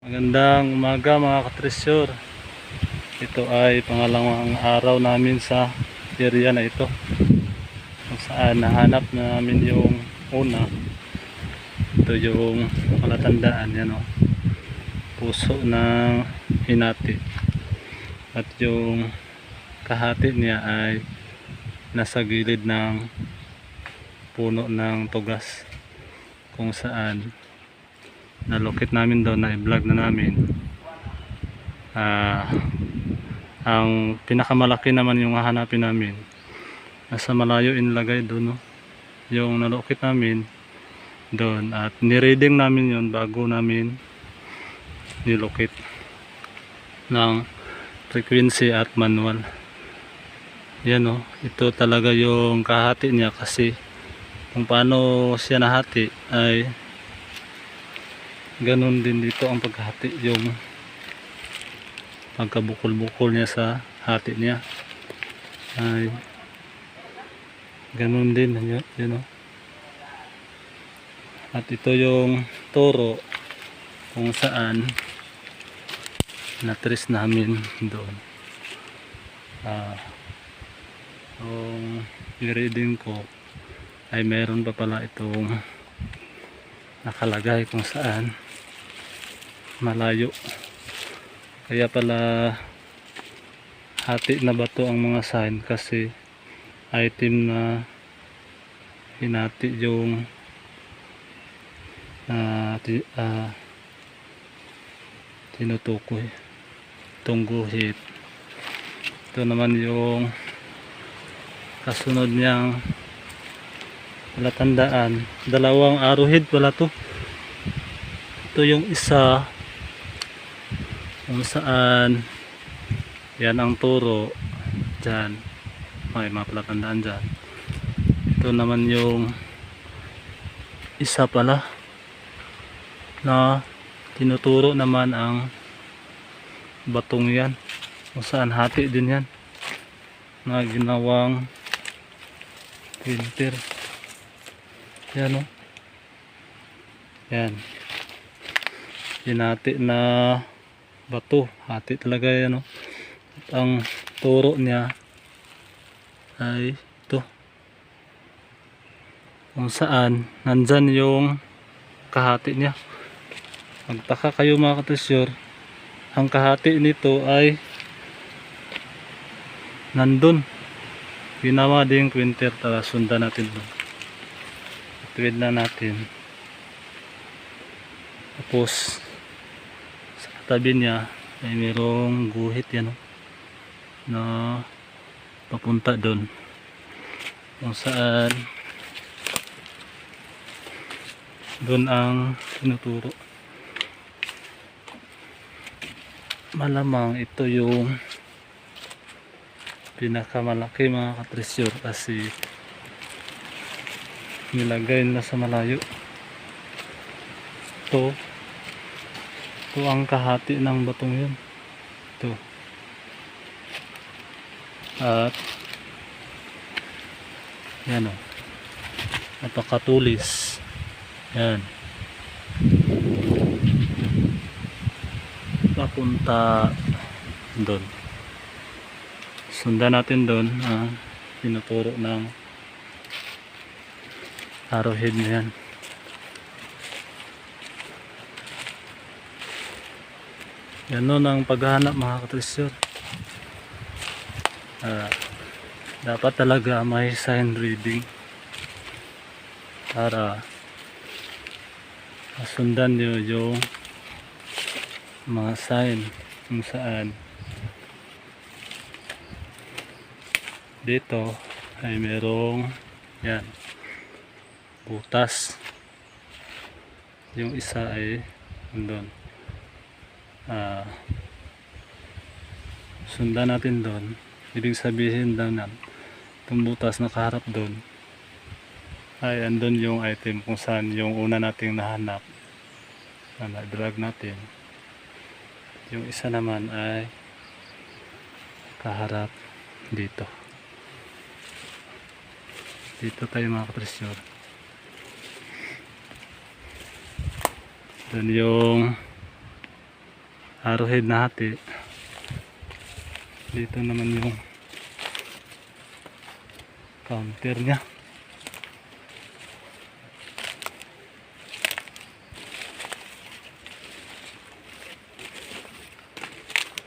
Magandang umaga mga katresyor. Ito ay pangalawang araw namin sa area na ito, kung saan nahanap namin yung una. Ito yung palatandaan, yan o, puso ng hinati, at yung kahati niya ay nasa gilid ng puno ng tugas, kung saan nalokit namin doon, na i-vlog na namin. Ang pinakamalaki naman yung hahanapin namin, nasa malayo inilagay doon, no? Yung nalokit namin doon, at nireading namin yon bago namin nilokit ng frequency at manual. Yan o, ito talaga yung kahati niya, kasi kung paano siya nahati ay ganun din dito ang paghati, yung pagkabukol-bukol niya sa hati niya ay ganun din, yun o. At ito yung toro kung saan na-trace namin doon. Yung i-reading ko ay meron pa pala itong nakalagay kung saan malayo, kaya pala hati na bato ang mga sign, kasi item na hinati yung tinutukoy, itong guhit. Ito naman yung kasunod niyang palatandaan, dalawang arrowhead pala to. Ito yung isa kung saan yan ang turo dyan, may mga palatandaan dyan. Ito naman yung isa pala na tinuturo naman ang batong yan, kung saan hati din yan na ginawang filter. Yan o, yan, hinati na bato, hati talaga yan o. At ang turo niya ay ito, kung saan nandyan yung kahati niya. Magtaka kayo mga katresyor, ang kahati nito ay nandun, ginawa din printer. Tara, sundan natin doon, tuwid na natin. Tapos sa tabi niya ay mayroong guhit yan o, na papunta doon, kung saan doon ang tinuturo. Malamang ito yung pinakamalaki mga katresyor, kasi nilagay na sa malayo. Ito ang kahati ng batong yun, ito. At yan o, napakatulis yan, papunta doon. Sundan natin doon ang tinuturo ng arrowhead na yan. Ganun ang paghahanap mga katresyor. Dapat talaga may sign reading para masundan nyo yung mga sign, kung saan dito ay merong yan, butas. Yung isa ay doon. Sundan natin doon, ibig sabihin daw na itong butas na kaharap doon ay andun yung item, kung saan yung una nating nahanap na na-drag natin. Yung isa naman ay kaharap dito. Dito tayo mga katresyor. Doon yung arrowhead na hati. Dito naman yung counter niya.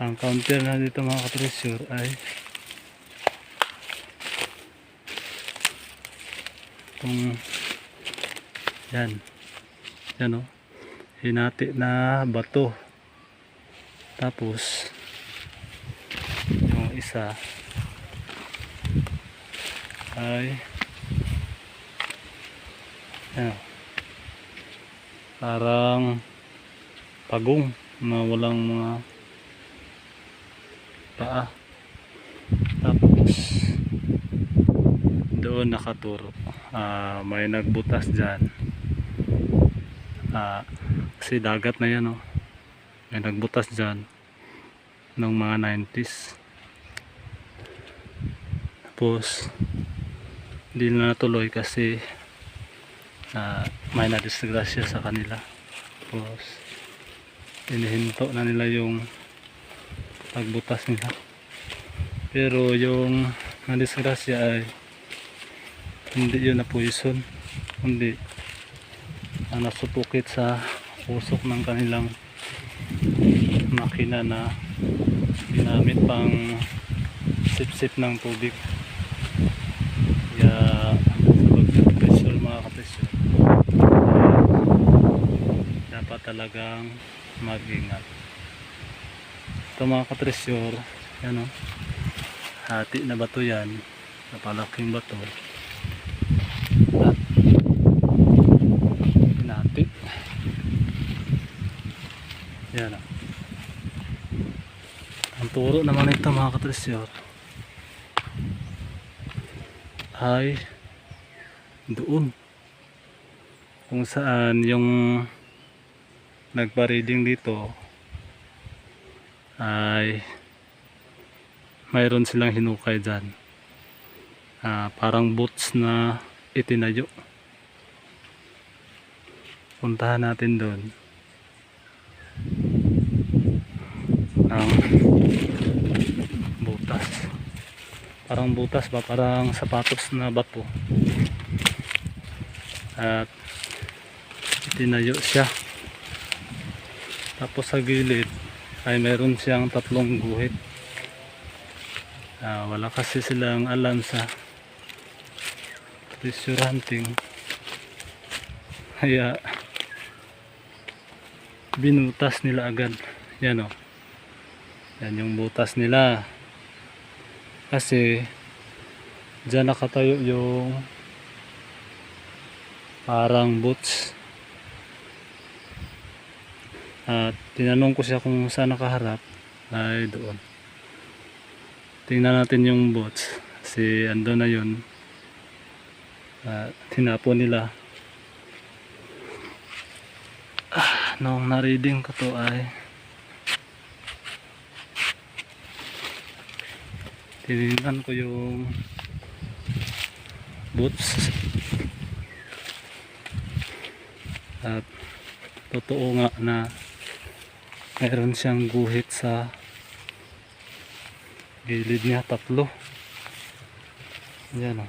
Ang counter na dito mga ka-treasure ay itong yan o, hinati na bato. Tapos yung isa ay yan, parang pagong na walang mga paa. Tapos doon nakaturo, may nagbutas dyan, kasi dagat na yan, may nagbutas dyan ng mga 90s. Tapos hindi na natuloy kasi may nadisgrasya sa kanila. Tapos inihinto na nila yung pagbutas nila, pero yung nadisgrasya ay hindi yun na poison, hindi nasupukit sa usok ng kanilang makina na ginamit pang sip-sip ng tubig. Kaya sa pag-pressure mga ka-pressure, dapat talagang mag-ingat. Ito mga ka-treasure, yan o, hati na bato yan, napalaking bato at hinati. Yan o, ang turo naman ito mga ka-treasure ay doon kung saan yung nagpa-reading dito ay mayroon silang hinukay dyan, parang boots na itinayo. Puntahan natin doon ang butas, parang butas ba, parang sapatos na bato, at itinayo siya. Tapos sa gilid ay meron siyang tatlong guhit. Wala kasi silang alam sa treasure hunting, kaya binutas nila agad. Yan o, yan yung butas nila, kasi dyan nakatayo yung parang boots. At tinanong ko siya kung saan nakaharap, ay doon. Tingnan natin yung boots, kasi ando na yun. Tinapon nila. Nung na-reading ko to ay tinignan ko yung boots, at totoo nga na mayroon siyang guhit sa gilid niya, tatlo. Yan o,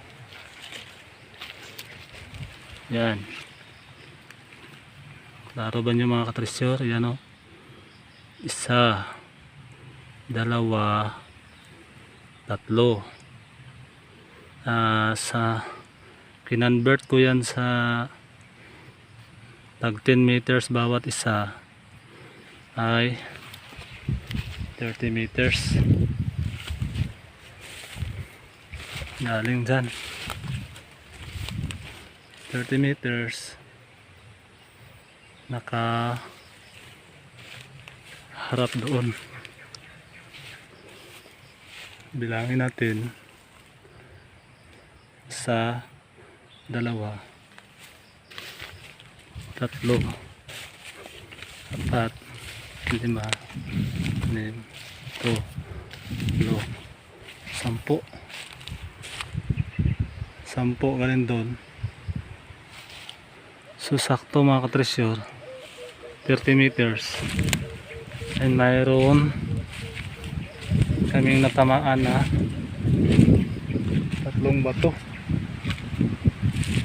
yan, klaro ba niyo mga ka-treasure? Yan o, isa, dalawa, tatlo. Sa kinonvert ko yan sa tag 10 meters bawat isa ay 30 meters. Galing dyan 30 meters, naka harap doon. Bilangin natin, sa dalawa, tatlo, apat, lima, anim, tulo, sampo galing doon. So sakto mga ka-treasure, 30 meters. And mayroon kaming natamaan na tatlong bato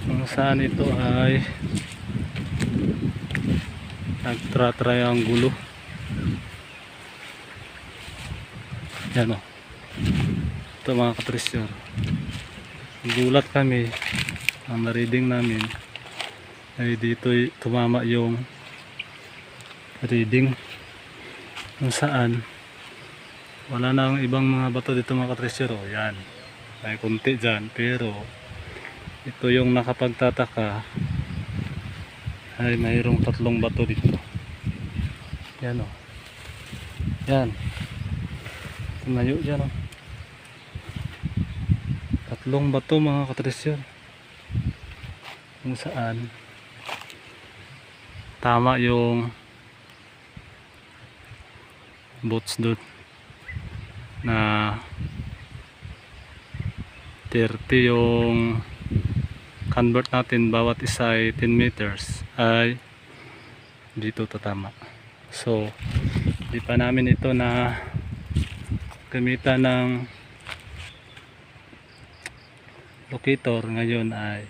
kung saan ito ay nagtra-triangulo. Yan o, ito mga katresyor, gulat kami ang na-reading namin ay dito tumama yung reading kung saan wala na ang ibang mga bato dito mga katresyor. Yan, may kunti dyan, pero ito yung nakapagtataka ay mayroong tatlong bato dito. Yan o, yan, tumayo dyan o, tatlong bato mga katresyor, kung saan tama yung boats doon na 30 yung convert natin, bawat isa ay 10 meters, ay dito tatama. So di pa namin ito na gamitan ng locator. Ngayon ay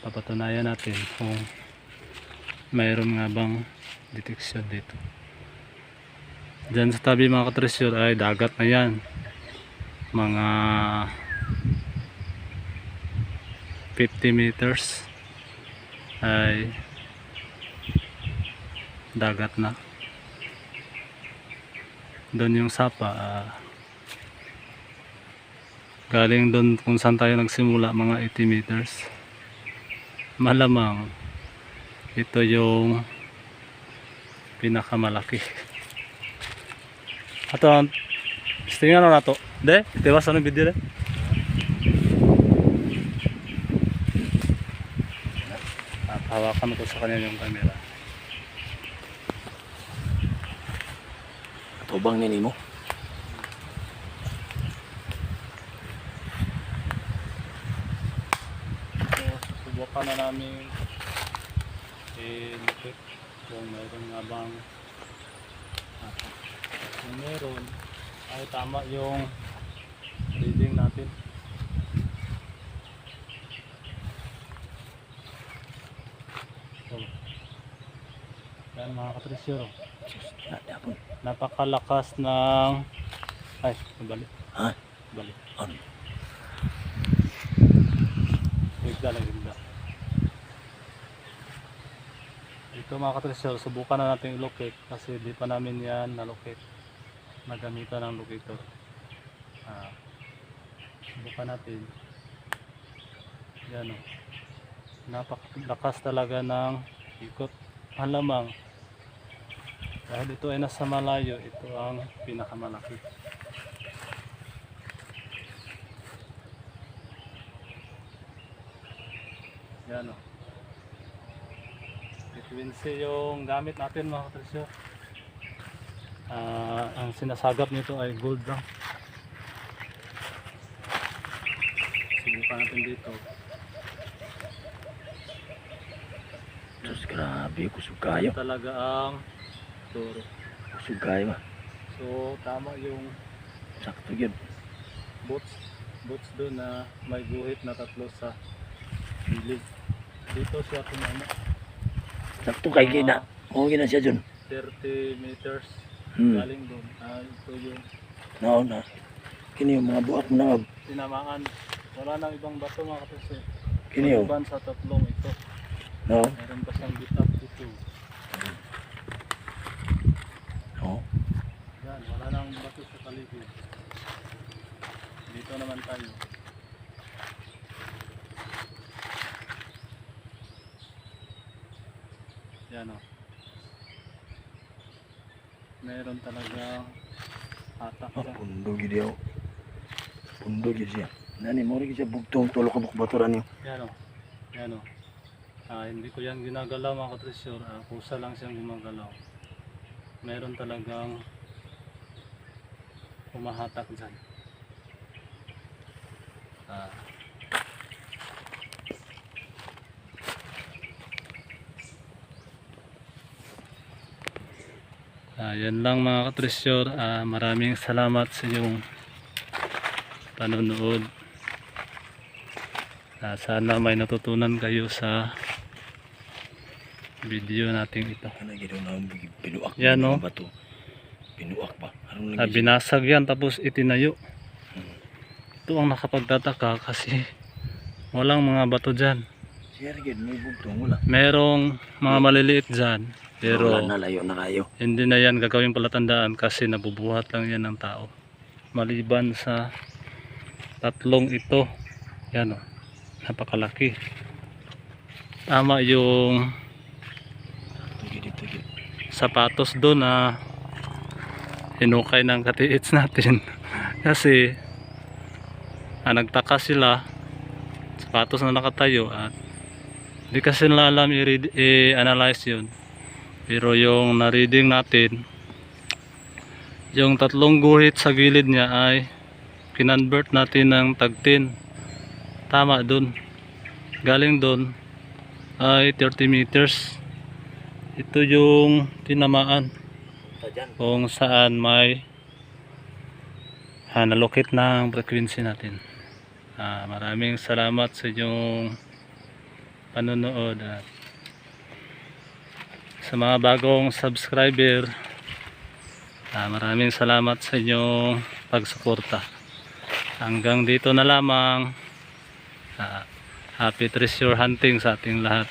papatunayan natin kung mayroon nga bang detection dito. Diyan sa tabi mga katresyor ay dagat na yan, mga 50 meters ay dagat na. Doon yung sapa, galing doon kung saan tayo nagsimula, mga 80 meters. Malamang ito yung pinakamalaki. Ato, tingnan na to. De, tiwas anong video de? At hawakan ko sa kanya yung camera. Tubang nini mo. So, subukan na namin i-check kung mayroon nga bang kung meron ay tama yung reading natin. So, yan mga katresyor, napakalakas ng ay, balik. Ha? Balik. Ano? Bigla lang, bigla. Ito mga katresyor, subukan na natin i-locate kasi di pa namin yan na-locate, nagamitan ng locator. Subukan natin. Yan o, napakalakas talaga ng ikot. Malamang dahil ito ay nasa malayo, ito ang pinakamalaki. Yan o, frequency yung gamit natin mga katresyor. Ang sinasagap nito ay gold lang. Subukan natin dito. Diyos, grabe, kusog kayo. Ito talaga ang turo. Kusog kayo. So tama yung Sakto yun. boats doon na may guhit na tatlo sa gilid. Dito siya tumama. Sakto kay kina. Okay na siya dyan. 30 meters galing doon. Ito yung No, na. Kini yung mga buak mo na. tinamaan. Wala nang ibang bato mga kapatid. Kini yung. Maliban sa tatlong ito. No. Meron pa siyang bitap dito. No. Yan, wala nang bato sa paligid. Dito naman tayo. Yan o. Meron talaga hatak Ah, siya. pundo gid yaw. Pundo gid siya. Nani mo rin siya bugtong tulo ka bukbaturan niyo. Yan o. Yan o. Hindi ko yan ginagalaw mga katresyor. Kusa lang siyang gumagalaw. Meron talagang humahatak dyan. Yan lang mga katreasure. Maraming salamat sa iyong panonood. Sana may natutunan kayo sa video natin ito. Ano gito na pinuak Yan, no? ba to? Pinuak ba? Ano lagi? Binasag yan tapos itinayo. Ito ang nakapagtataka kasi walang mga bato dyan. Siya rin may bugtong wala. Merong mga maliliit dyan. Pero Wala na, layo na kayo. hindi na yan gagawing palatandaan kasi nabubuhat lang yan ng tao. Maliban sa tatlong ito. Yan o. Napakalaki. Tama yung Tugid. sapatos doon na hinukay ng katiits natin. Kasi nagtaka sila sapatos na nakatayo at di kasi nila alam i-analyze yun. Pero yung na-reading natin, yung tatlong guhit sa gilid niya ay kinonvert natin ng tag-10. Tama dun. Galing dun ay 30 meters. Ito yung tinamaan kung saan may nalukit ng frequency natin. Maraming salamat sa inyong panonood at sa mga bagong subscriber, maraming salamat sa inyong pagsuporta. Hanggang dito na lamang. Happy treasure hunting sa ating lahat.